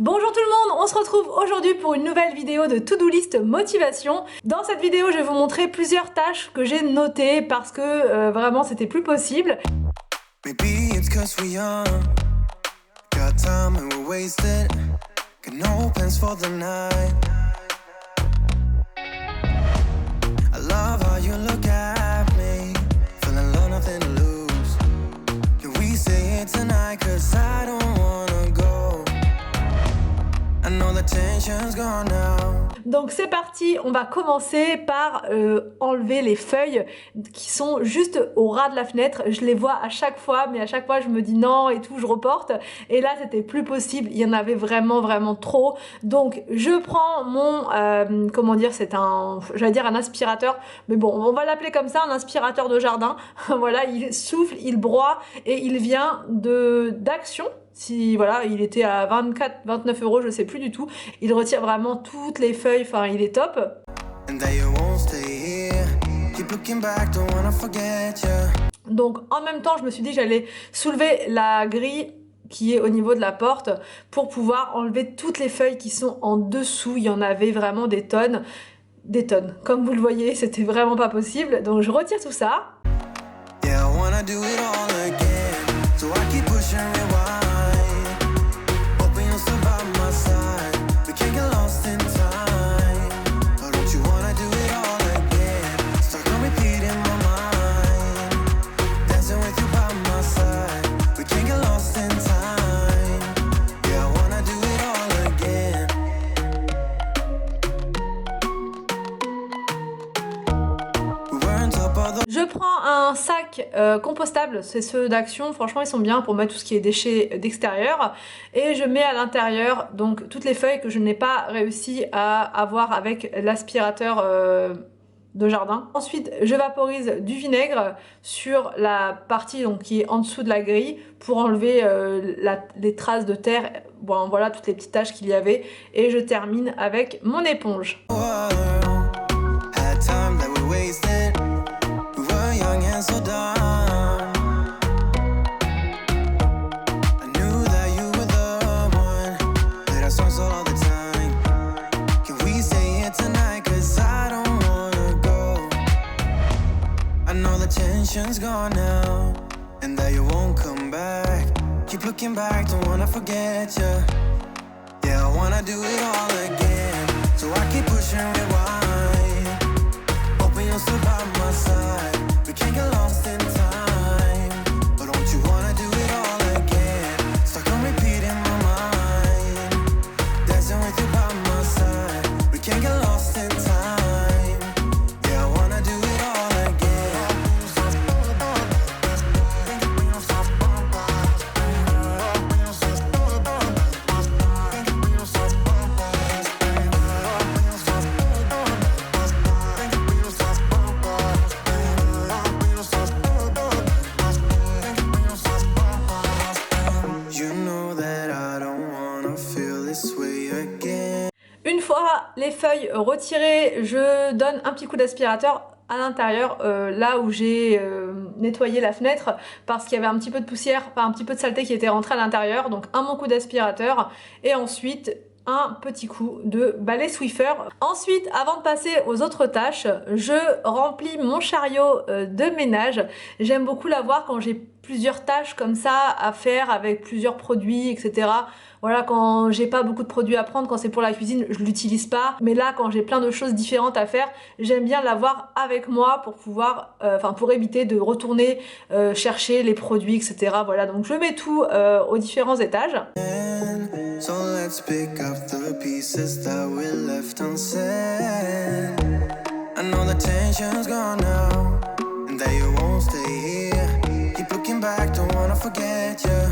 Bonjour tout le monde, on se retrouve aujourd'hui pour une nouvelle vidéo de To-Do List Motivation. Dans cette vidéo, je vais vous montrer plusieurs tâches que j'ai notées parce que vraiment c'était plus possible. Maybe it's 'cause we're young, got time and we're wasted, got no plans for the night. I love how you look at me, feeling like nothing to lose. Can we say it tonight? 'Cause I don't wanna go. I know the tension's gone now. Donc c'est parti, on va commencer par enlever les feuilles qui sont juste au ras de la fenêtre. Je les vois à chaque fois, mais à chaque fois je me dis non et tout, je reporte. Et là c'était plus possible, il y en avait vraiment trop. Donc je prends mon, comment dire, c'est un, j'allais dire un aspirateur, mais bon, on va l'appeler comme ça, un aspirateur de jardin. Voilà, il souffle, il broie et il vient d'Action. Si voilà, il était à 24-29 €, je sais plus du tout. Il retire vraiment toutes les feuilles, enfin il est top. Donc en même temps, je me suis dit que j'allais soulever la grille qui est au niveau de la porte pour pouvoir enlever toutes les feuilles qui sont en dessous. Il y en avait vraiment des tonnes. Des tonnes. Comme vous le voyez, c'était vraiment pas possible. Donc je retire tout ça. Yeah, I wanna do it all again. So I keep pushing rewind. Je prends un sac compostable, c'est ceux d'Action, franchement ils sont bien pour mettre tout ce qui est déchets d'extérieur, et je mets à l'intérieur donc toutes les feuilles que je n'ai pas réussi à avoir avec l'aspirateur de jardin. Ensuite je vaporise du vinaigre sur la partie donc, qui est en dessous de la grille pour enlever les traces de terre, bon, voilà toutes les petites taches qu'il y avait, et je termine avec mon éponge. So done. I knew that you were the one that I saw all the time. Can we say it tonight? 'Cause I don't wanna go. I know the tension's gone now, and that you won't come back. Keep looking back, don't wanna forget you. Yeah, I wanna do it all again. So I keep pushing rewind. Hoping you'll still by my side. We can't get lost in time, but don't you wanna do it all again? Stuck on repeat in my mind, dancing with you by my side. We can't get lost in time. Yeah, I wanna do it all again. Une fois les feuilles retirées, je donne un petit coup d'aspirateur à l'intérieur, là où j'ai nettoyé la fenêtre, parce qu'il y avait un petit peu de poussière, enfin un petit peu de saleté qui était rentrée à l'intérieur. Donc un bon coup d'aspirateur et ensuite un petit coup de balai Swiffer. Ensuite, avant de passer aux autres tâches, je remplis mon chariot de ménage. J'aime beaucoup l'avoir quand j'ai plusieurs tâches comme ça à faire avec plusieurs produits, etc. Voilà, quand j'ai pas beaucoup de produits à prendre, quand c'est pour la cuisine, je l'utilise pas. Mais là, quand j'ai plein de choses différentes à faire, j'aime bien l'avoir avec moi pour pouvoir, pour éviter de retourner chercher les produits, etc. Voilà, donc je mets tout aux différents étages. So let's pick up the pieces that we left unsaid. I know the tension's gone now, and that you won't stay here. Keep looking back, don't wanna forget you.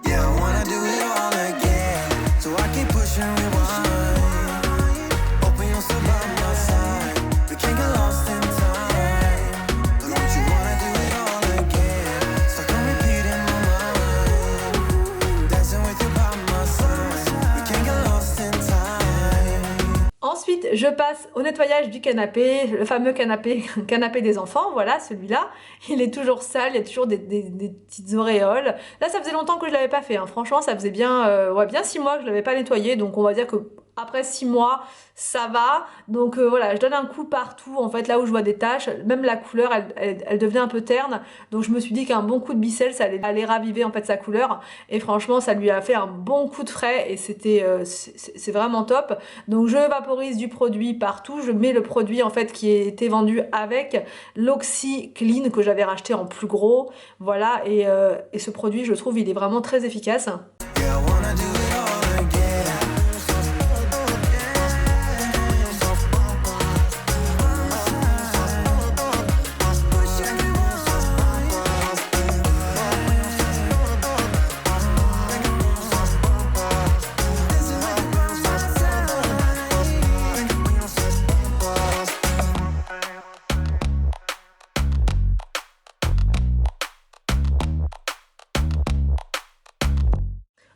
Yeah, I wanna do it all again. So I keep pushing rewind. Hoping you'll still by my side. We can't get lost in time. But don't you wanna do it all again? Stuck on repeat in my mind, dancing with you by my side. We can't get lost in time. Ensuite, je passe au nettoyage du canapé, le fameux canapé des enfants, voilà celui-là. Il est toujours sale, il y a toujours des petites auréoles. Là ça faisait longtemps que je l'avais pas fait, hein. Franchement ça faisait bien, ouais, bien 6 mois que je l'avais pas nettoyé, donc on va dire que après 6 mois, ça va. Donc voilà, je donne un coup partout, en fait, là où je vois des taches. Même la couleur, elle devenait un peu terne. Donc je me suis dit qu'un bon coup de Bicel, ça allait raviver en fait sa couleur. Et franchement, ça lui a fait un bon coup de frais et c'est vraiment top. Donc je vaporise du produit partout. Je mets le produit en fait qui était vendu avec l'Oxy Clean que j'avais racheté en plus gros. Voilà, et ce produit, je trouve, il est vraiment très efficace. Yeah, I wanna do it all again.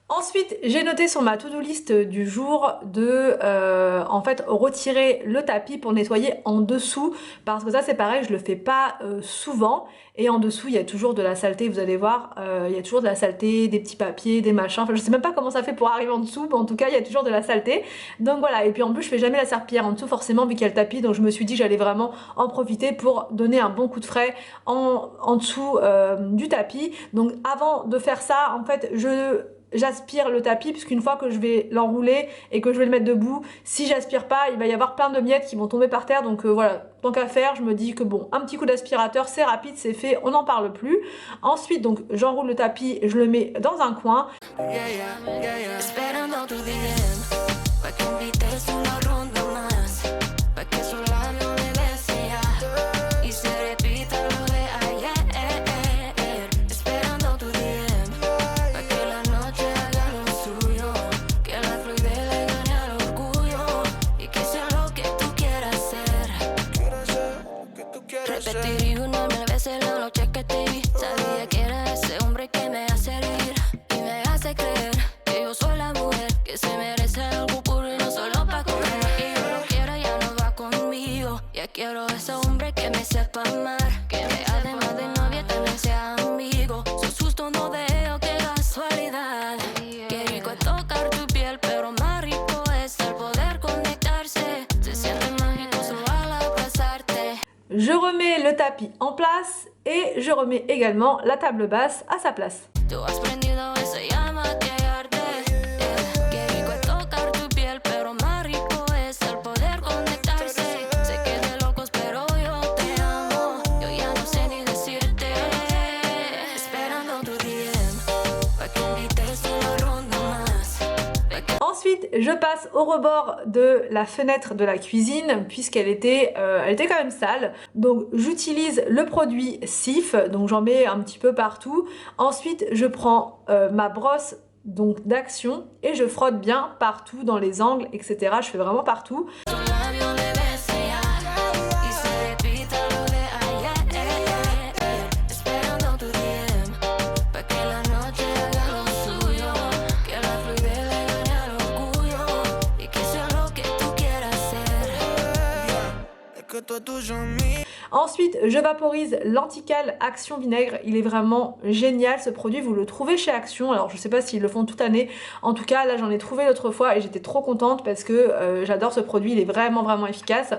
Ensuite, j'ai noté sur ma to-do list du jour de en fait retirer le tapis pour nettoyer en dessous, parce que ça c'est pareil, je le fais pas souvent, et en dessous il y a toujours de la saleté, vous allez voir, il y a toujours de la saleté, des petits papiers, des machins, enfin je sais même pas comment ça fait pour arriver en dessous, mais en tout cas il y a toujours de la saleté. Donc voilà, et puis en plus je fais jamais la serpillière en dessous forcément vu qu'il y a le tapis, donc je me suis dit que j'allais vraiment en profiter pour donner un bon coup de frais en dessous du tapis. Donc avant de faire ça, en fait j'aspire le tapis, puisqu'une fois que je vais l'enrouler et que je vais le mettre debout, si j'aspire pas, il va y avoir plein de miettes qui vont tomber par terre. Donc voilà, tant qu'à faire, je me dis que bon, un petit coup d'aspirateur, c'est rapide, c'est fait, on n'en parle plus. Ensuite, donc j'enroule le tapis, je le mets dans un coin. Repetiría una mil veces la noche que te vi. Sabía que era ese hombre que me hace reír y me hace creer que yo soy la mujer que se merece algo puro y no solo pa' comer. Y yo lo quiero, ya no va conmigo. Ya quiero ese hombre que me sepa amar, que me además de novia también sea amigo. Su susto no veo, qué casualidad. Qué rico es tocar tu piel, pero más rico es el poder conectarse. Se siente mágico solo al abrazarte. Je remets le tapis en place et je remets également la table basse à sa place. Tú has prendido esa llama que arde. Qué rico es tocar tu piel, pero más rico es el poder conectarse. Sé que de locos, pero yo te amo. Yo ya no sé ni decirte. Esperando tu DM, pa' que invites una ronda más. Ensuite, je passe au rebord de la fenêtre de la cuisine, puisqu'elle était quand même sale. Donc j'utilise le produit Cif, donc j'en mets un petit peu partout. Ensuite, je prends ma brosse donc d'Action et je frotte bien partout dans les angles, etc. Je fais vraiment partout. Tu labio le besea y se repita lo de ayer. Esperando tu DM, pa' que la noche haga lo suyo. Que la fluidez le gane al orgullo y que sea lo que tú quieras ser. Es que tú tuyo a mí. Ensuite, je vaporise l'Antical Action Vinaigre. Il est vraiment génial ce produit, vous le trouvez chez Action. Alors je sais pas s'ils le font toute l'année. En tout cas, là j'en ai trouvé l'autre fois et j'étais trop contente parce que j'adore ce produit, il est vraiment efficace.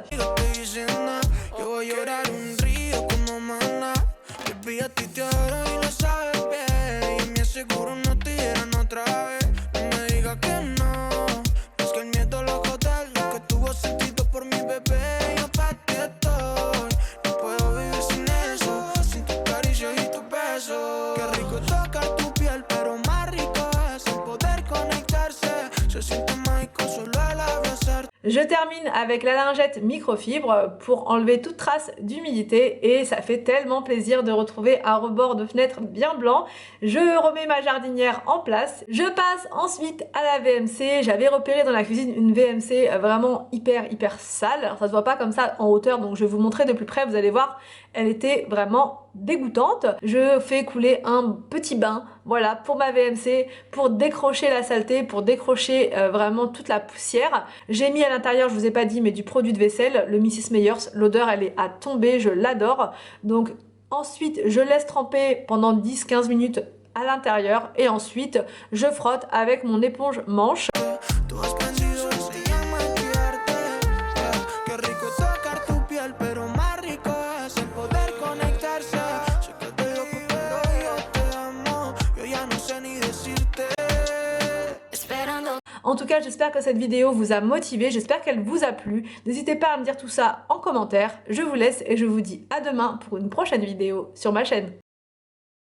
Je termine avec la lingette microfibre pour enlever toute trace d'humidité et ça fait tellement plaisir de retrouver un rebord de fenêtre bien blanc. Je remets ma jardinière en place. Je passe ensuite à la VMC. J'avais repéré dans la cuisine une VMC vraiment hyper sale. Alors ça se voit pas comme ça en hauteur, donc je vais vous montrer de plus près, vous allez voir, elle était vraiment dégoûtante. Je fais couler un petit bain, voilà, pour ma VMC, pour décrocher la saleté, pour décrocher vraiment toute la poussière. J'ai mis à l'intérieur, je vous ai pas dit, mais du produit de vaisselle, le Mrs Meyers. L'odeur, elle est à tomber, je l'adore. Donc ensuite, je laisse tremper pendant 10-15 minutes à l'intérieur et ensuite, je frotte avec mon éponge manche. Tú has prendido ese llama en cuidarte. Qué rico tocar tu piel, pero más rico es el poder conectarse. Sé que te loco, pero yo te amo. Yo ya no sé ni decirte. Esperando. En tout cas, j'espère que cette vidéo vous a motivé, j'espère qu'elle vous a plu. N'hésitez pas à me dire tout ça en commentaire. Je vous laisse et je vous dis à demain pour une prochaine vidéo sur ma chaîne.